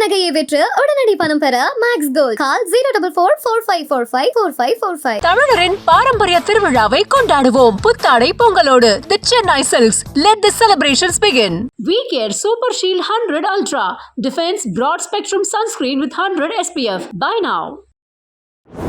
நகையை விற்று உடனடி பணம் பெற மேக்ஸ் கோல்ட் கால் 04445454545. தமிழரின் பாரம்பரிய திருவிழாவை கொண்டாடுவோம் புத்தாடை பொங்கலோடு. The Chennai Silks. Let the celebrations begin. We Care Super Shield 100 Ultra Defense Broad Spectrum Sunscreen with 100 SPF. Buy now.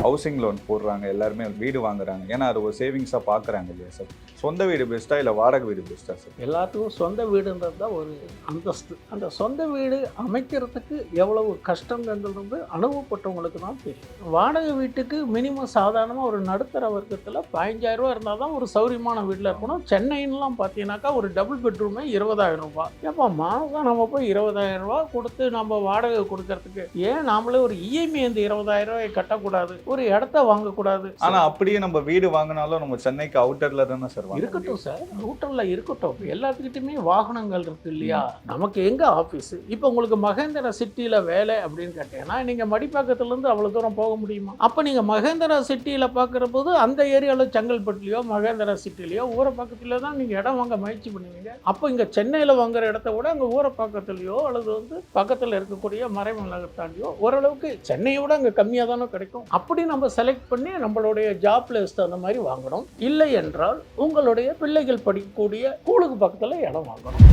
Housing loan போடுறாங்க, எல்லாருமே வீடு வாங்குறாங்க. ஏன்னா அது ஒரு சேவிங்ஸாக பார்க்குறாங்க இல்லையா சார்? சொந்த வீடு பெஸ்ட்டா இல்லை வாடகை வீடு பெஸ்ட்டா சார்? எல்லாத்துக்கும் சொந்த வீடுன்றது தான் ஒரு அந்தஸ்து. அந்த சொந்த வீடு அமைக்கிறதுக்கு எவ்வளவு கஷ்டங்கிறது அனுபவப்பட்டவங்களுக்கு தான் தெரியும். வாடகை வீட்டுக்கு மினிமம் சாதாரணமாக ஒரு நடுத்தர வர்க்கத்தில் 15,000 இருந்தால் தான் ஒரு சௌரியமான வீட்டில் இருக்கணும். சென்னைன்னுலாம் பார்த்தீங்கன்னாக்கா ஒரு டபுள் பெட்ரூமே 20,000 ரூபாய். ஏப்பா மாதம் நம்ம போய் 20,000 ரூபா கொடுத்து நம்ம வாடகை கொடுக்கறதுக்கு ஏன் நாமளே ஒரு இஎம்ஐ இந்த 20,000 ரூபாய் கட்டக்கூடாது, ஒரு இடத்த வாங்கக்கூடாது? ஆனா அப்படியே நம்ம வீடு வாங்கினாலும் நம்ம சென்னைக்கு அவுட்டர்ல தானே சார் இருக்கட்டும் சார், அவுட்டர்ல இருக்கட்டும். எல்லாத்துக்கிட்டையுமே வாகனங்கள் இருக்கு இல்லையா? நமக்கு எங்க ஆஃபீஸ்? இப்போ உங்களுக்கு மகேந்திரா சிட்டியில வேலை அப்படின்னு கேட்டீங்கன்னா நீங்க மடிப்பாக்கத்துல இருந்து அவ்வளவு தூரம் போக முடியுமா? அப்ப நீங்க மகேந்திரா சிட்டியில பாக்குற போது அந்த ஏரியால செங்கல்பட்டுலயோ மகேந்திரா சிட்டிலயோ ஊரப்பாக்கத்துல தான் நீங்க இடம் வாங்க முயற்சி பண்ணுவீங்க. அப்போ இங்க சென்னையில வாங்குற இடத்த விட அங்க ஊரப்பாக்கத்துலயோ அல்லது பக்கத்துல இருக்கக்கூடிய மறைமலகத்தாண்டியோ ஓரளவுக்கு சென்னையை விட அங்க கம்மியா தானே கிடைக்கும். அப்படி நம்ம செலக்ட் பண்ணி நம்மளுடைய ஜாப் பிளேஸ் அந்த மாதிரி வாங்கணும். இல்லை என்றால் உங்களுடைய பிள்ளைகள் படிக்கக்கூடிய ஸ்கூலுக்கு பக்கத்தில் இடம் வாங்கணும்.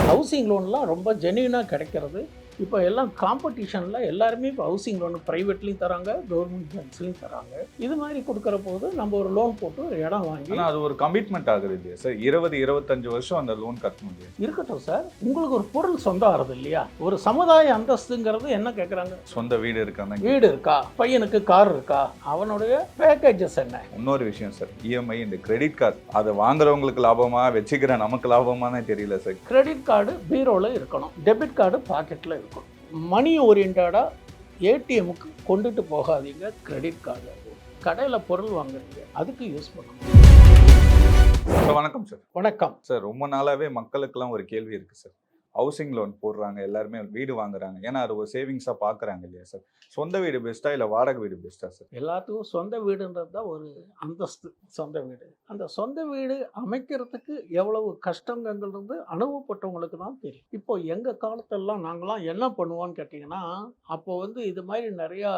ஹவுசிங் லோன்லாம் ரொம்ப ஜென்யூனாக கிடைக்கிறது. இப்போ எல்லாம் காம்படிஷனில் எல்லாருமே இப்போ ஹவுசிங் லோன் ப்ரைவேட்லேயும் தராங்க, கவர்மெண்ட் பேங்க்ஸ்லையும் தராங்க. இது மாதிரி கொடுக்குற போது நம்ம ஒரு லோன் போட்டு ஒரு இடம் வாங்கி அது ஒரு கமிட்மெண்ட் ஆகுது இல்லையா சார்? 20-25 வருஷம் அந்த லோன் கட்ட முடியும். இருக்கட்டும் சார், உங்களுக்கு ஒரு பொருள் சொந்தம் ஆகுது இல்லையா? ஒரு சமுதாய அந்தஸ்துங்கிறது என்ன கேட்குறாங்க? சொந்த வீடு இருக்கா, வீடு இருக்கா, பையனுக்கு கார் இருக்கா, அவனுடைய பேக்கேஜஸ் என்ன? இன்னொரு விஷயம் சார், இஎம்ஐ இந்த கிரெடிட் கார்டு அதை வாங்குறவங்களுக்கு லாபமா வச்சுக்கிற நமக்கு லாபமானே தெரியல சார். கிரெடிட் கார்டு பீரோவில் இருக்கணும், டெபிட் கார்டு பாக்கெட்டில் இருக்கணும். மணி ஓரியன்டாக ஏடிஎம்முக்கு கொண்டுட்டு போகாதீங்க. கிரெடிட் கார்டு கடையில் பொருள் வாங்குறீங்க, அதுக்கு யூஸ் பண்ணணும். வணக்கம் சார். வணக்கம் சார். ரொம்ப நாளாவே மக்களுக்கெல்லாம் ஒரு கேள்வி இருக்கு சார். ஹவுசிங் லோன் போடுறாங்க, எல்லாருமே வீடு வாங்குறாங்க. ஏன்னா அது ஒரு சேவிங்ஸாக பார்க்குறாங்க இல்லையா சார்? சொந்த வீடு பெஸ்ட்டா இல்லை வாடகை வீடு பெஸ்ட்டா சார்? எல்லாத்துக்கும் சொந்த வீடுன்றது தான் ஒரு அந்தஸ்து. சொந்த வீடு, அந்த சொந்த வீடு அமைக்கிறதுக்கு எவ்வளவு கஷ்டங்கிறது அனுபவப்பட்டவங்களுக்கு தான் தெரியும். இப்போ எங்கள் காலத்திலலாம் நாங்களாம் என்ன பண்ணுவோன்னு கேட்டிங்கன்னா, அப்போ இது மாதிரி நிறையா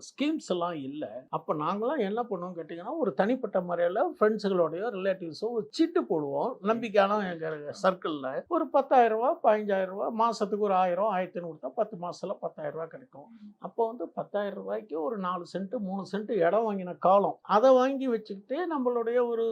ஸ்கீம்ஸ் எல்லாம் இல்லை. அப்போ நாங்களாம் என்ன பண்ணுவோம் கேட்டிங்கன்னா, ஒரு தனிப்பட்ட முறையில் ஃப்ரெண்ட்ஸுகளோடையோ ரிலேட்டிவ்ஸோ ஒரு சீட்டு போடுவோம். நம்பிக்கையான எங்கள் சர்க்கிளில் ஒரு 10,000 ரூபா 15,000 ரூபா மாதத்துக்கு ஒரு 1000 1500 கொடுத்தா 10 மாதத்தில் 10,000 ரூபா கிடைக்கும். அப்போ 10,000 ரூபாய்க்கு ஒரு 4 சென்ட் 3 சென்ட் இடம் வாங்கின காலம். அதை வாங்கி வச்சுக்கிட்டு நம்மளுடைய ஒரு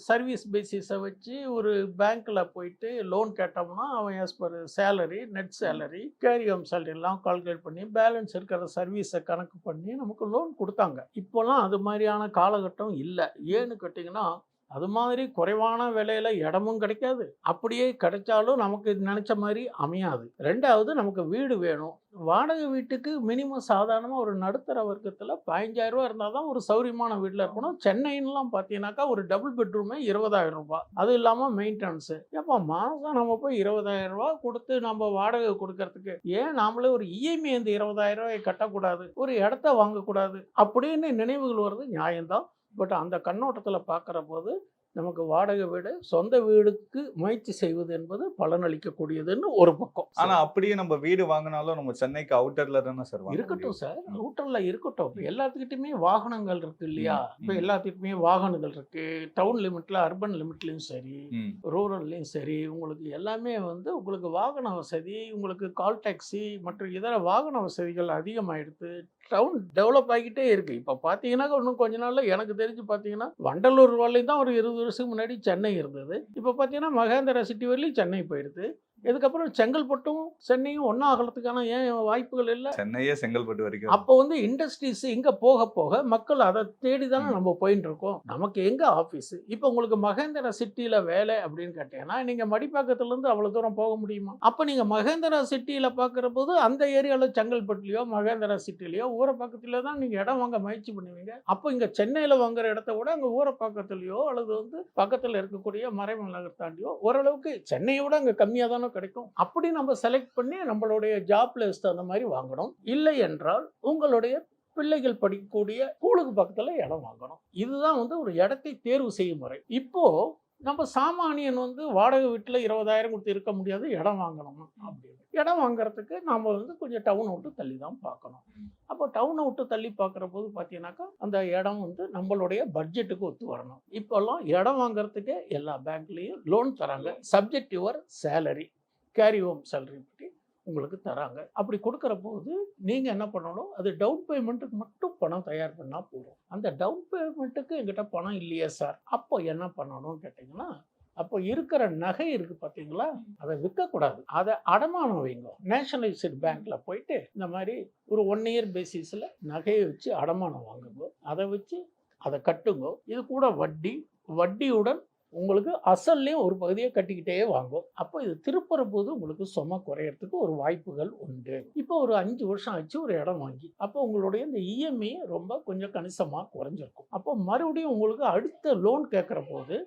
சர்வீஸ் பேசிஸை வச்சு ஒரு பேங்க்கில் போயிட்டு லோன் கேட்டோம்னா அவன் as per salary, net salary, carry home salary எல்லாம் கால்குலேட் பண்ணி பேலன்ஸ் இருக்கிற சர்வீஸை கணக்கு பண்ணி நமக்கு லோன் கொடுத்தாங்க. இப்போலாம் அது மாதிரியான காலகட்டம் இல்லை. ஏன்னு கேட்டிங்கன்னா, அது மாதிரி குறைவான விலையில இடமும் கிடைக்காது, அப்படியே கிடைச்சாலும் நமக்கு நினைச்ச மாதிரி அமையாது. ரெண்டாவது, நமக்கு வீடு வேணும். வாடகை வீட்டுக்கு மினிமம் சாதாரணமாக ஒரு நடுத்தர வர்க்கத்தில் 15,000 ரூபா இருந்தால் தான் ஒரு சௌரியமான வீட்டில் இருக்கணும். சென்னைன்னுலாம் பார்த்தீங்கன்னாக்கா ஒரு டபுள் பெட்ரூமே 20,000 ரூபாய். அது இல்லாமல் மெயின்டெனன்ஸு. ஏப்பா மாதம் நம்ம போய் 20,000 ரூபா கொடுத்து நம்ம வாடகை கொடுக்கறதுக்கு ஏன் நாமளே ஒரு இஎம்ஐ இந்த 20,000 ரூபாயை கட்டக்கூடாது, ஒரு இடத்த வாங்கக்கூடாது அப்படின்னு நினைவுகள் வருது. நியாயம்தான். பட் அந்த கண்ணோட்டத்தில் பார்க்குற போது நமக்கு வாடகை வீடு சொந்த வீடுக்கு முயற்சி செய்வது என்பது பலனளிக்கக்கூடியதுன்னு ஒரு பக்கம். ஆனா அப்படியே நம்ம வீடு வாங்கினாலும் நம்ம சென்னைக்கு அவுட்டர்ல தானே சார்? இருக்கட்டும் சார், அவுட்டர்ல இருக்கட்டும். இப்போ எல்லாத்துக்கிட்டையுமே வாகனங்கள் இருக்கு இல்லையா? இப்போ எல்லாத்துக்கிட்டையுமே வாகனங்கள் இருக்கு. டவுன் லிமிட்ல, அர்பன் லிமிட்லயும் சரி, ரூரல்லையும் சரி, உங்களுக்கு எல்லாமே உங்களுக்கு வாகன வசதி, உங்களுக்கு கால் டாக்ஸி மற்றும் இதர வாகன வசதிகள் அதிகமாயிடுது. டவுன் டெவலப் ஆகிட்டே இருக்கு. இப்போ பார்த்தீங்கன்னா இன்னும் கொஞ்ச நாளில் எனக்கு தெரிஞ்சு பார்த்தீங்கன்னா வண்டலூர் வரலையும் தான் ஒரு 20 வருஷத்துக்கு முன்னாடி சென்னை இருந்தது. இப்போ பார்த்தீங்கன்னா மகேந்திரா சிட்டி வரலையும் சென்னை போயிடுது. இதுக்கப்புறம் செங்கல்பட்டும் சென்னையும் ஒன்றா ஆகிறதுக்கான ஏன் வாய்ப்புகள் இல்லை? சென்னையே செங்கல்பட்டு வரைக்கும். அப்போ இண்டஸ்ட்ரீஸ் இங்கே போக போக மக்கள் அதை தேடி தானே நம்ம போயிட்டு இருக்கோம். நமக்கு எங்கே ஆஃபீஸ்? இப்போ உங்களுக்கு மகேந்திரா சிட்டியில் வேலை அப்படின்னு கேட்டீங்கன்னா நீங்கள் மடிப்பாக்கத்துலேருந்து அவ்வளோ தூரம் போக முடியுமா? அப்போ நீங்கள் மகேந்திரா சிட்டியில் பார்க்குற போது அந்த ஏரியாவில் செங்கல்பட்டுலையோ மகேந்திரா சிட்டிலையோ ஊரப்பாக்கத்துல தான் நீங்கள் இடம் வாங்க முயற்சி பண்ணுவீங்க. அப்போ இங்கே சென்னையில் வாங்குற இடத்த விட அங்கே ஊரப்பாக்கத்துலையோ அல்லது பக்கத்தில் இருக்கக்கூடிய மறைமலகத்தாண்டியோ ஓரளவுக்கு சென்னையை விட அங்கே கம்மியாக தானே கிடைக்கும். அப்படி நம்ம செலக்ட் பண்ணி நம்மளுடைய ஜாப் பிளேஸ் அந்த மாதிரி வாங்கணும். இல்லை என்றால் உங்களுடைய பிள்ளைகள் படிக்கக்கூடிய ஸ்கூலுக்கு பக்கத்தில் இடம் வாங்கணும். இதுதான் ஒரு இடத்தை தேர்வு செய்யும் முறை. இப்போ நம்ம சாமானியன் வந்து வாடகை வீட்டில் 20,000 கொடுத்து இருக்க முடியாது, இடம் வாங்கணும் அப்படின்னு. இடம் வாங்குறதுக்கு நாம் வந்து கொஞ்சம் டவுனை விட்டு தள்ளி தான் பார்க்கணும். அப்போ டவுனை விட்டு தள்ளி பார்க்குற போது பார்த்தீங்கன்னாக்கா அந்த இடம் வந்து நம்மளுடைய பட்ஜெட்டுக்கு ஒத்து வரணும். இப்போல்லாம் இடம் வாங்குறதுக்கே எல்லா பேங்க்லேயும் லோன் தராங்க, subject your salary, carry home salary பற்றி உங்களுக்கு தராங்க. அப்படி கொடுக்குற போது நீங்கள் என்ன பண்ணணும், அது டவுன் பேமெண்ட்டுக்கு மட்டும் பணம் தயார் பண்ணால் போதும். அந்த டவுன் பேமெண்ட்டுக்கு எங்கிட்ட பணம் இல்லையே சார், அப்போ என்ன பண்ணணும்னு கேட்டிங்கன்னா, அப்போ இருக்கிற நகை இருக்குது பார்த்தீங்களா, அதை விற்கக்கூடாது, அதை அடமானம் வைங்க. நேஷனலைஸ்டு பேங்க்கில் போயிட்டு இந்த மாதிரி ஒரு 1 இயர் பேசிஸில் நகையை வச்சு அடமானம் வாங்குங்க, அதை வச்சு அதை கட்டுங்க. இது கூட வட்டியுடன் உங்களுக்கு அசல்லையும் ஒரு பகுதியை கட்டிக்கிட்டே வாங்கும். அப்போ இது திருப்புற போது உங்களுக்கு சுமை குறையறதுக்கு ஒரு வாய்ப்புகள் உண்டு. இப்போ ஒரு 5 வருஷம் ஆச்சு ஒரு இடம் வாங்கி, அப்போ உங்களுடைய இந்த இஎம்ஐ ரொம்ப கொஞ்சம் கணிசமாக குறைஞ்சிருக்கும். அப்போ மறுபடியும் உங்களுக்கு அடுத்த லோன் கேட்குற போது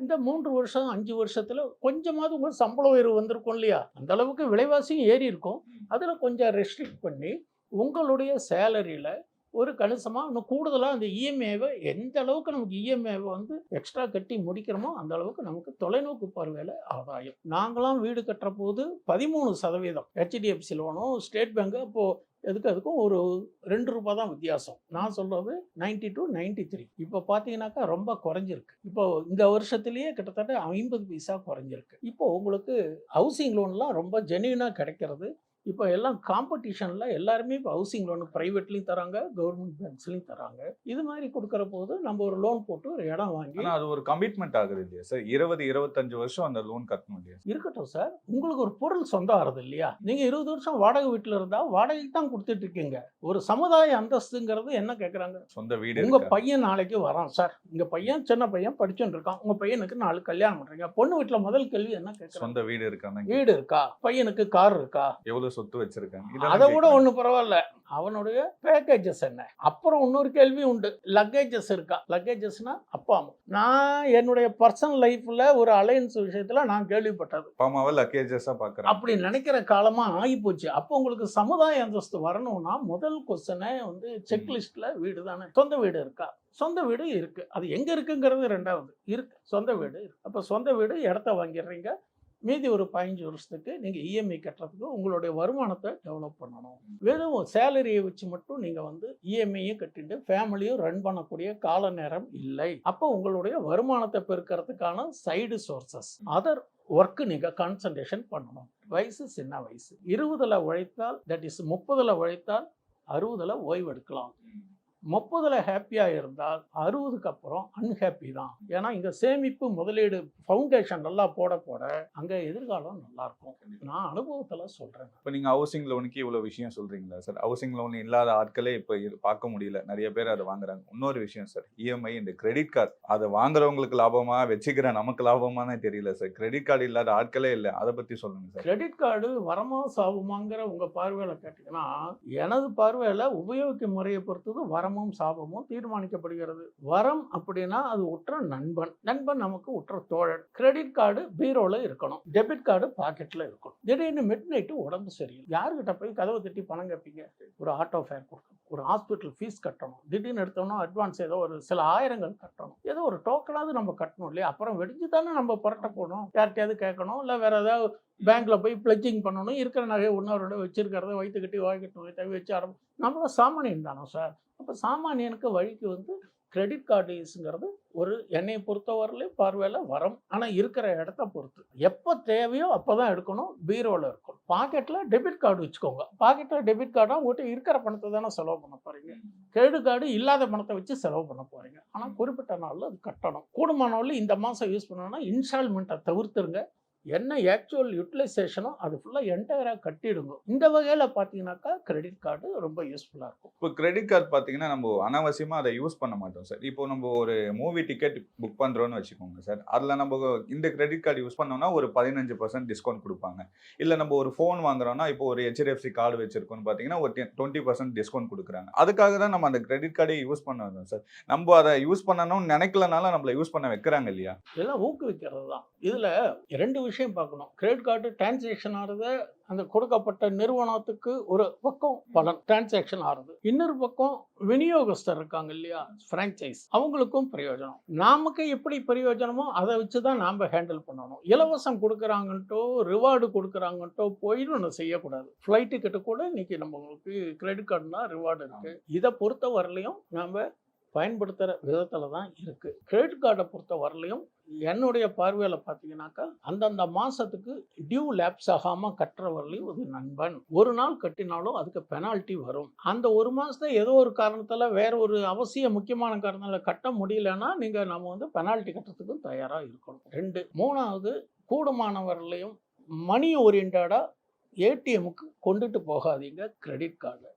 இந்த 3 வருஷம் 5 வருஷத்தில் கொஞ்சமாவது உங்களுக்கு சம்பள உயர்வு வந்திருக்கும் இல்லையா, அந்த அளவுக்கு விலைவாசியும் ஏறி இருக்கும். அதில் கொஞ்சம் ரெஸ்ட்ரிக்ட் பண்ணி உங்களுடைய சேலரியில் ஒரு கணிசமாக இன்னும் கூடுதலாக அந்த இஎம்ஐவை எந்த அளவுக்கு நமக்கு இஎம்ஐவை வந்து எக்ஸ்ட்ரா கட்டி முடிக்கிறோமோ அந்த அளவுக்கு நமக்கு தொலைநோக்கு பார்வையில் ஆதாயம். நாங்களாம் வீடு கட்டுற போது 13% ஹெச்டிஎஃப்சி லோனும் ஸ்டேட் பேங்கு அப்போது அதுக்கும் ஒரு 2 ரூபா தான் வித்தியாசம். நான் சொல்கிறது 90 to 93. இப்போ பார்த்தீங்கன்னாக்கா ரொம்ப குறைஞ்சிருக்கு. இப்போ இந்த வருஷத்துலேயே கிட்டத்தட்ட 50 பைசா குறைஞ்சிருக்கு. இப்போ உங்களுக்கு ஹவுசிங் லோன்லாம் ரொம்ப ஜென்யூனாக கிடைக்கிறது. இப்போ எல்லாம் காம்படிஷனில் எல்லாருமே இப்போ ஹவுசிங் லோனு ப்ரைவேட்லேயும் தராங்க, கவர்மெண்ட் பேங்க்ஸ்லையும் தராங்க. இது மாதிரி கொடுக்குற போது நம்ம ஒரு லோன் போட்டு ஒரு இடம் வாங்கி, ஆனால் அது ஒரு கமிட்மெண்ட் ஆகுது இல்லையா சார், 20-25 வருஷம் அந்த லோன் கட்டணும் இல்லையா? இருக்கட்டும் சார், உங்களுக்கு ஒரு பொருள் சொந்தம் ஆகிறது இல்லையா. நீங்கள் 20 வருஷம் வாடகை வீட்டில் இருந்தால் வாடகைக்கு தான் கொடுத்துட்டு இருக்கீங்க. ஒரு சமுதாய அந்தஸ்துங்கிறது என்ன கேட்குறாங்க, சொந்த வீடு உங்கள் பையன் நாளைக்கு வரான் சார், உங்கள் பையன் சின்ன பையன் படிச்சுட்டு இருக்கான், உங்கள் பையனுக்கு 4 கல்யாணம் பண்ணுறீங்க, பொண்ணு வீட்டில் முதல் கேள்வி என்ன கேட்குறாங்க, சொந்த வீடு இருக்காங்க, வீடு இருக்கா, பையனுக்கு கார் இருக்கா, எவ்வளவு சொத்து வச்சிருக்காங்க. அதை விட ஒண்ணு பரவாயில்ல, அவனுடைய பேக்கேஜஸ் என்ன. அப்புறம் இன்னொரு கேள்வி உண்டு, லக்கேஜஸ் இருக்கா. லக்கேஜஸ்னா அப்பா அம்மா. நான் என்னுடைய பர்சனல் லைஃப்ல ஒரு அலையன்ஸ் விஷயத்துல நான் கேள்விப்பட்டது, அப்பா அம்மாவை லக்கேஜஸா பாக்குறேன் அப்படி நினைக்கிற காலமா ஆகி போச்சு. அப்போ உங்களுக்கு சமுதாய அந்தஸ்து வரணும்னா முதல் கொஸ்டினே வந்து செக்லிஸ்ட்ல வீடு தானே. சொந்த வீடு இருக்கா, சொந்த வீடு இருக்கு, அது எங்க இருக்குங்கிறது 2வது இருக்கு, சொந்த வீடு இருக்கு. அப்ப சொந்த வீடு இடத்த வாங்கிடுறீங்க, மீதி ஒரு 15 வருஷத்துக்கு நீங்கள் இஎம்ஐ கட்டுறதுக்கு உங்களுடைய வருமானத்தை டெவலப் பண்ணணும். வெறும் சேலரியை வச்சு மட்டும் நீங்கள் வந்து இஎம்ஐயும் கட்டிட்டு ஃபேமிலியும் ரன் பண்ணக்கூடிய கால நேரம் இல்லை. அப்போ உங்களுடைய வருமானத்தை பெருக்கிறதுக்கான சைடு சோர்சஸ், அதர் ஒர்க்கு நீங்கள் கான்சன்ட்ரேஷன் பண்ணணும். வயசு சின்ன வயசு, 20ல் உழைத்தால், தட் இஸ் 30ல் உழைத்தால் 60ல் ஓய்வு எடுக்கலாம். 30ல் ஹாப்பியாக இருந்தால் 60க்கு அப்புறம் அன்ஹாப்பி தான். ஏன்னா இங்கே சேமிப்பு முதலீடு ஃபவுண்டேஷன் நல்லா போட அங்கே எதிர்காலம் நல்லா இருக்கும். நான் அனுபவத்தில் சொல்கிறேன். இப்போ நீங்கள் ஹவுசிங் லோனுக்கு இவ்வளோ விஷயம் சொல்கிறீங்களா சார்? ஹவுசிங் லோன் இல்லாத ஆட்களே இப்போ பார்க்க முடியல, நிறைய பேர் அதை வாங்குறாங்க. இன்னொரு விஷயம் சார், இஎம்ஐ இந்த கிரெடிட் கார்டு, அதை வாங்குறவங்களுக்கு லாபமாக வச்சுக்கிற நமக்கு லாபமானே தெரியல சார். கிரெடிட் கார்டு இல்லாத ஆட்களே இல்லை, அதை பற்றி சொல்லுங்கள் சார். கிரெடிட் கார்டு வரமா சாபமாங்கிற உங்கள் பார்வையில் கேட்டிங்கன்னா, எனது பார்வையில் உபயோகிக்கும் முறையை பொறுத்தது வரமும் சாபமும் தீர்மானிக்கப்படுகிறது. வரம் அப்படின்னா அது உற்ற நண்பன், நண்பன் நமக்கு உற்ற தோழன். கிரெடிட் கார்டு பீரோவில் இருக்கணும், டெபிட் கார்டு பாக்கெட்டில் இருக்கணும். திடீர்னு மிட் நைட்டு உடம்பு சரியில்லை, யாருக்கிட்ட போய் கதவை தட்டி பணம் கேட்பீங்க? ஒரு ஆட்டோ ஃபேர் கொடுக்கணும், ஒரு ஹாஸ்பிட்டல் ஃபீஸ் கட்டணும், திடீர்னு எடுத்தோம்னா அட்வான்ஸ் ஏதோ ஒரு சில ஆயிரங்கள் கட்டணும், ஏதோ ஒரு டோக்கனாவது நம்ம கட்டணும் இல்லையா? அப்புறம் வெடிச்சு தானே நம்ம புரட்ட போகணும், யார்கிட்டயாவது கேட்கணும், இல்லை வேற ஏதாவது பேங்க்ல போய் பிளட்ஜிங் பண்ணணும், இருக்கிற நகையை ஒன்றோட வச்சிருக்கிறத வயிற்று கட்டி வாங்கிட்டு வச்சு ஆரம்பி. நம்மள சாமானியன் தானோ சார். அப்போ சாமானியனுக்கு வழிக்கு வந்து கிரெடிட் கார்டு யூஸுங்கிறது ஒரு என்னை பொறுத்தவரையிலையும் பார்வையில் வரம். ஆனால் இருக்கிற இடத்த பொறுத்து, எப்போ தேவையோ அப்போ தான் எடுக்கணும், பீரோவில் இருக்கணும். பாக்கெட்டில் டெபிட் கார்டு வச்சுக்கோங்க. பாக்கெட்டில் டெபிட் கார்டாக உங்கள்கிட்ட இருக்கிற பணத்தை தானே செலவு பண்ண போகிறீங்க. கிரெடிட் கார்டு இல்லாத பணத்தை வச்சு செலவு பண்ண போகிறீங்க. ஆனால் குறிப்பிட்ட நாளில் அது கட்டணும். கூடுமானவர்கள் இந்த மாதம் யூஸ் பண்ணணும்னா இன்ஸ்டால்மெண்ட்டை தவிர்த்துருங்க. என்ன ஆக்சுவல் யூட்டிலைசேஷனோ அது ஃபுல்லாக என்டையராக கட்டிடுங்க. இந்த வகையில் பார்த்தீங்கன்னாக்கா கிரெடிட் கார்டு ரொம்ப யூஸ்ஃபுல்லாக இருக்கும். இப்போ கிரெடிட் கார்டு பார்த்தீங்கன்னா நம்ம அனாவசியமாக அதை யூஸ் பண்ண மாட்டோம் சார். இப்போ நம்ம ஒரு மூவி டிக்கெட் புக் பண்ணுறோன்னு வச்சுக்கோங்க சார், அதில் நம்ம இந்த கிரெடிட் கார்டு யூஸ் பண்ணோம்னா ஒரு 15% டிஸ்கவுண்ட் கொடுப்பாங்க. இல்லை நம்ம ஒரு ஃபோன் வாங்குறோம்னா இப்போ ஒரு ஹெச்டிஎஃப்சி கார்டு வச்சிருக்கோன்னு பார்த்தீங்கன்னா ஒரு 20% டிஸ்கவுண்ட் கொடுக்குறாங்க. அதுக்காக தான் நம்ம அந்த கிரெடிட் கார்டை யூஸ் பண்ணணும் சார். நம்ம அதை யூஸ் பண்ணணும்னு நினைக்கலனால நம்மளை யூஸ் பண்ண வைக்கிறாங்க இல்லையா? இதெல்லாம் ஊக்குவிக்கிறது தான். இதில் 2 விஷயம் பார்க்கணும். கிரெடிட் கார்டு டிரான்சாக்ஷன் ஆகிறத அந்த கொடுக்கப்பட்ட நிறுவனத்துக்கு ஒரு பக்கம் பலன் டிரான்சாக்ஷன் ஆகுது, இன்னொரு பக்கம் விநியோகஸ்தர் இருக்காங்க இல்லையா, ஃப்ரான்ச்சைஸ், அவங்களுக்கும் பிரயோஜனம். நமக்கு எப்படி பிரயோஜனமோ அதை வச்சு தான் நாம் ஹேண்டில் பண்ணணும். இலவசம் கொடுக்குறாங்கன்ட்டோ ரிவார்டு கொடுக்குறாங்கன்ட்டோ போய் ஒன்று செய்யக்கூடாது. ஃப்ளைட் டிக்கெட்டு கூட இன்னைக்கு நம்மளுக்கு கிரெடிட் கார்டுனா ரிவார்டு இருக்குது. இதை பொறுத்த வரலையும் நாம் பயன்படுத்துகிற விதத்தில் தான் இருக்குது. கிரெடிட் கார்டை பொறுத்த வரலையும் என்னுடைய பார்வையில் பார்த்தீங்கன்னாக்கா அந்தந்த மாதத்துக்கு டியூ லேப்ஸ் ஆகாமல் கட்டுறவர்களையும் ஒரு நண்பன். ஒரு நாள் கட்டினாலும் அதுக்கு பெனால்ட்டி வரும். அந்த ஒரு மாதத்தை ஏதோ ஒரு காரணத்தில் வேற ஒரு முக்கியமான காரணத்தில் கட்ட முடியலன்னா நீங்கள் நம்ம பெனால்ட்டி கட்டுறதுக்கும் தயாராக இருக்கணும். 2, 3வது கூடுமானவர்களையும் மணி ஓரியன்டாக ஏடிஎம்முக்கு கொண்டுட்டு போகாதீங்க. கிரெடிட் கார்டு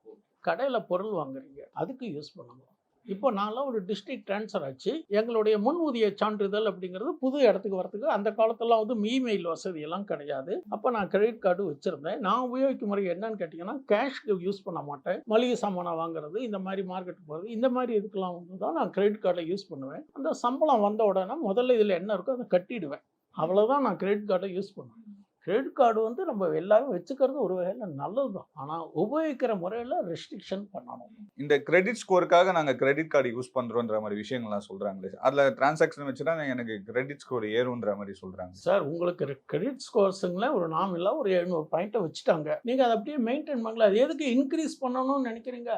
கடையில் பொருள் வாங்குறீங்க, அதுக்கு யூஸ் பண்ணுங்க. இப்போ நான்லாம் ஒரு டிஸ்ட்ரிக்ட் ட்ரான்ஸ்ஃபர் ஆச்சு. எங்களுடைய முன்ஊதிய சான்றிதழ் அப்படிங்கிறது புது இடத்துக்கு வரத்துக்கு அந்த காலத்துலாம் இமெயில் வசதியெல்லாம் கிடையாது. அப்போ நான் கிரெடிட் கார்டு வச்சுருந்தேன். நான் உபயோகிக்கும் முறை என்னன்னு கேட்டிங்கன்னா, கேஷ்க்கு யூஸ் பண்ண மாட்டேன். மளிகை சாமானை வாங்குறது, இந்த மாதிரி மார்க்கெட்டுக்கு போகிறது, இந்த மாதிரி இதுக்கெல்லாம் தான் நான் கிரெடிட் கார்டை யூஸ் பண்ணுவேன். அந்த சம்பளம் வந்த உடனே முதல்ல இதில் என்ன இருக்கோ அதை கட்டிடுவேன். அவ்வளோதான் நான் கிரெடிட் கார்டை யூஸ் பண்ணுவேன். கிரெடிட் கார்டு நம்ம எல்லாரும் வச்சுக்கிறது ஒரு வகையில் நல்லது தான், ஆனால் உபயோகிக்கிற முறையில் ரெஸ்ட்ரிக்ஷன் பண்ணணும். இந்த கிரெடிட் ஸ்கோருக்காக நாங்கள் கிரெடிட் கார்டு யூஸ் பண்ணுறோன்ற மாதிரி விஷயங்கள்லாம் சொல்கிறாங்களே, அதில் டிரான்சாக்ஷன் வச்சுதான் எனக்கு கிரெடிட் ஸ்கோர் ஏறுன்ற மாதிரி சொல்கிறாங்க. சார், உங்களுக்கு கிரெடிட் ஸ்கோர்ஸுங்கள ஒரு நாமில் ஒரு 700 பாயிண்ட்டை வச்சுட்டாங்க. நீங்கள் அதை அப்படியே மெயின்டைன் பண்ணல. அது எதுக்கு இன்க்ரீஸ் பண்ணணும்னு நினைக்கிறீங்க?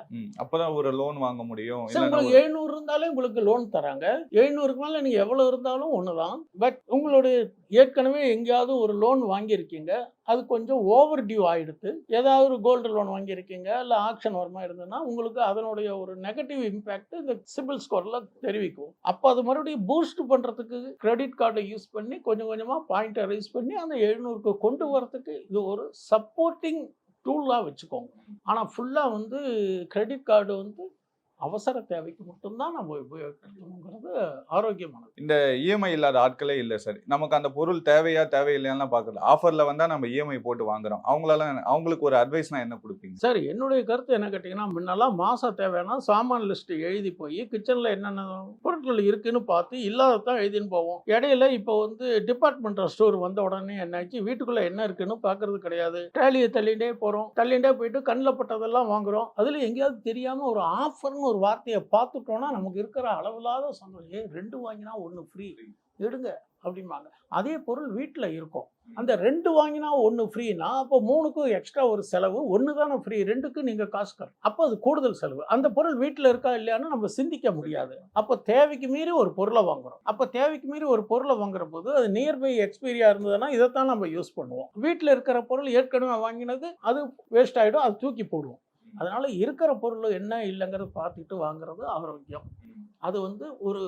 அப்போ தான் ஒரு லோன் வாங்க முடியும். சார், உங்களுக்கு 700 இருந்தாலே உங்களுக்கு லோன் தராங்க. 700க்கு மேலே நீங்கள் எவ்வளோ இருந்தாலும் ஒன்று தான். பட் உங்களுடைய ஏற்கனவே எங்கேயாவது ஒரு லோன் வாங்கியிருக்கீங்க, அது கொஞ்சம் ஓவர் டியூ ஆகிடுது. ஏதாவது ஒரு கோல்டு லோன் வாங்கியிருக்கீங்க, இல்லை ஆக்ஷன் வருமா இருந்ததுன்னா உங்களுக்கு அதனுடைய ஒரு நெகட்டிவ் இம்பேக்ட் இந்த சிபில் ஸ்கோரில் தெரிவிக்கும். அப்போ அது மறுபடியும் பூஸ்ட் பண்ணுறதுக்கு கிரெடிட் கார்டை யூஸ் பண்ணி கொஞ்சம் கொஞ்சமாக பாயிண்ட்டை ரைஸ் பண்ணி அந்த 700க்கு கொண்டு வரத்துக்கு இது ஒரு சப்போர்ட்டிங் டூலாக வச்சுக்கோங்க. ஆனால் ஃபுல்லாக கிரெடிட் கார்டு அவசர தேவைக்கு மட்டும்தான் நம்ம உபயோகிக்கணுங்கிறது ஆரோக்கியமானது. இந்த இஎம்ஐ இல்லாத ஆட்களே இல்லை சார். நமக்கு அந்த பொருள் தேவையா தேவையில்லையாலாம் பார்க்கல. ஆஃபரில் வந்தால் நம்ம இஎம்ஐ போட்டு வாங்குறோம். அவங்களுக்கு ஒரு அட்வைஸ்னா என்ன கொடுப்பீங்க? சார், என்னுடைய கருத்து என்ன கேட்டிங்கன்னா, முன்னெல்லாம் மாதம் தேவைன்னா சாமான் லிஸ்ட்டு எழுதி போய் கிச்சனில் என்னென்ன பொருட்கள் இருக்குன்னு பார்த்து இல்லாததான் எழுதின்னு போவோம். இடையில இப்போ டிபார்ட்மெண்டல் ஸ்டோர் வந்த உடனே என்னாச்சு, வீட்டுக்குள்ளே என்ன இருக்குன்னு பார்க்கறது கிடையாது. ட்ராலியை தள்ளிகிட்டே போகிறோம். தள்ளிகிட்டே போயிட்டு கண்ணில் பட்டதெல்லாம் வாங்குகிறோம். அதில் எங்கேயாவது தெரியாமல் ஒரு ஆஃபர்னு ஒரு வார்த்தையை பார்த்துட்டோன்னா நமக்கு இருக்கிற அளவில்லாத சந்தோஷம். 2 வாங்கினா 1 ஃப்ரீ எடுங்க அப்படிம்பாங்க. அதே பொருள் வீட்டில் இருக்கும். அந்த 2 வாங்கினா 1 ஃப்ரீனா அப்போ 3க்கும் எக்ஸ்ட்ரா ஒரு செலவு. 1 தானே ஃப்ரீ, 2க்கு நீங்கள் காசு கட்டணும். அப்போ அது கூடுதல் செலவு. அந்த பொருள் வீட்டில் இருக்கா இல்லையான்னு நம்ம சிந்திக்க முடியாது. அப்போ தேவைக்கு மீறி ஒரு பொருளை வாங்குறோம். அப்போ தேவைக்கு மீறி ஒரு பொருளை வாங்குற போது அது நியர்பை எக்ஸ்பீரியா இருந்ததுன்னா இதைத்தான் நம்ம யூஸ் பண்ணுவோம். வீட்டில் இருக்கிற பொருள் ஏற்கனவே வாங்கினது அது வேஸ்ட் ஆகிடும், அது தூக்கி போடுவோம். அதனால இருக்கிற பொருள் என்ன இல்லைங்கிறத பார்த்துட்டு வாங்குறது ஆரோக்கியம். அது ஒரு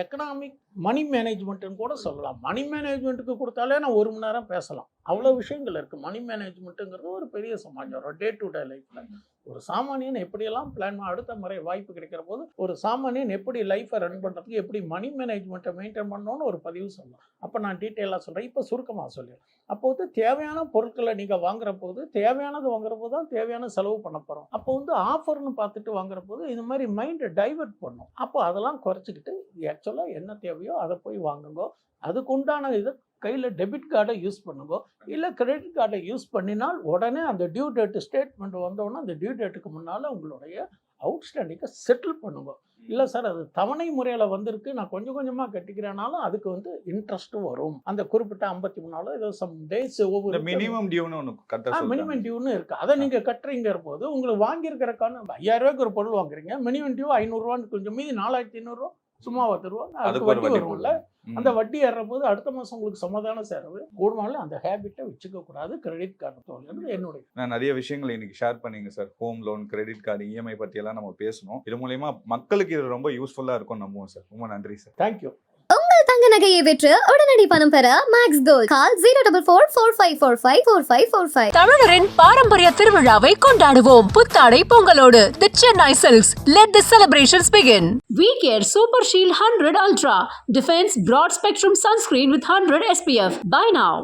எக்கனாமிக் மணி மேனேஜ்மெண்ட்டுன்னு கூட சொல்லலாம். மணி மேனேஜ்மெண்ட்டுக்கு கொடுத்தாலே நான் 1 மணி நேரம் பேசலாம். அவ்வளோ விஷயங்கள் இருக்குது. மணி மேனேஜ்மெண்ட்டுங்கிறது ஒரு பெரிய சமாச்சாரம். டே டு டே லைஃப்பில் ஒரு சாமானியன் எப்படியெல்லாம் பிளான் அடுத்த முறை வாய்ப்பு கிடைக்கிற போது ஒரு சாமானியன் எப்படி லைஃப்பை ரன் பண்ணுறதுக்கு எப்படி மணி மேனேஜ்மெண்ட்டை மெயின்டைன் பண்ணணும்னு ஒரு பதிவு சொல்லலாம். அப்போ நான் டீட்டெயிலாக சொல்கிறேன். இப்போ சுருக்கமாக சொல்லிடுறேன். அப்போ தேவையான பொருட்களை நீங்கள் வாங்குற போது தேவையானது வாங்குற போது தான் தேவையான செலவு பண்ண போகிறோம். அப்போ ஆஃபர்னு பார்த்துட்டு வாங்குற போது இந்த மாதிரி மைண்டை டைவெர்ட் பண்ணும். அப்போ அதெல்லாம் குறைச்சிக்கிட்டு ஆக்சுவலாக என்ன தேவையோ அதை போய் வாங்குங்க. அதுக்கு உண்டான இது கையில் டெபிட் கார்டை யூஸ் பண்ணுங்க. இல்லை கிரெடிட் கார்டை யூஸ் பண்ணினால் உடனே அந்த டியூ டேட்டு ஸ்டேட்மெண்ட் வந்தோடனே அந்த டியூ டேட்டுக்கு முன்னால் உங்களுடைய அவுட்ஸ்டாண்டிங்கை செட்டில் பண்ணுங்க. இல்லை சார், அது தவணை முறையில் வந்திருக்கு, நான் கொஞ்சம் கொஞ்சமாக கட்டிக்கிறேனாலும் அதுக்கு இன்ட்ரெஸ்ட்டும் வரும். அந்த குறிப்பிட்ட 53 நாளோ ஏதோ சம் டேஸ் ஒவ்வொரு மினிமம் டியூன்னு ஒன்று கட்ட மினிமம் டியூன்னு இருக்குது. அதை நீங்கள் கட்டுறீங்கிற போது உங்களுக்கு வாங்கியிருக்கிறக்கான 5000 ரூபாய்க்கு ஒரு பொருள் வாங்குறீங்க, மினிமம் டியூ 500 ரூபான்னு கொஞ்சம் மீதி 4500 சும்மாவா தருவாங்க. அதுக்கு வட்டி வரும்ல. அந்த வட்டி ஏற போது அடுத்த மாதம் உங்களுக்கு சமாதானம் சேரவு கூடுமாலும் அந்த ஹேபிட்டை வச்சுக்க கூடாது. கிரெடிட் கார்டு தோல்கிறது என்னுடைய. நான் நிறைய விஷயங்கள் இன்னைக்கு ஷேர் பண்ணீங்க sir. Home loan, credit card, EMI பற்றி எல்லாம் நம்ம பேசணும். இது மூலமா மக்களுக்கு இது ரொம்ப யூஸ்ஃபுல்லாக இருக்கும் நம்புவோம் சார். ரொம்ப நன்றி சார். தேங்க்யூ. உங்கள் தங்க நகையை விற்று உடனடி பணம் பெற மேக்ஸ் கோல்ட். கால் 04445454545. தமிழரின் பாரம்பரிய திருவிழாவை கொண்டாடுவோம் புத்தாடை பொங்கலோடு. The Chennai Silks. Let the celebrations begin. We Care Super Shield 100 Ultra. Defense Broad Spectrum Sunscreen with 100 SPF. Buy now.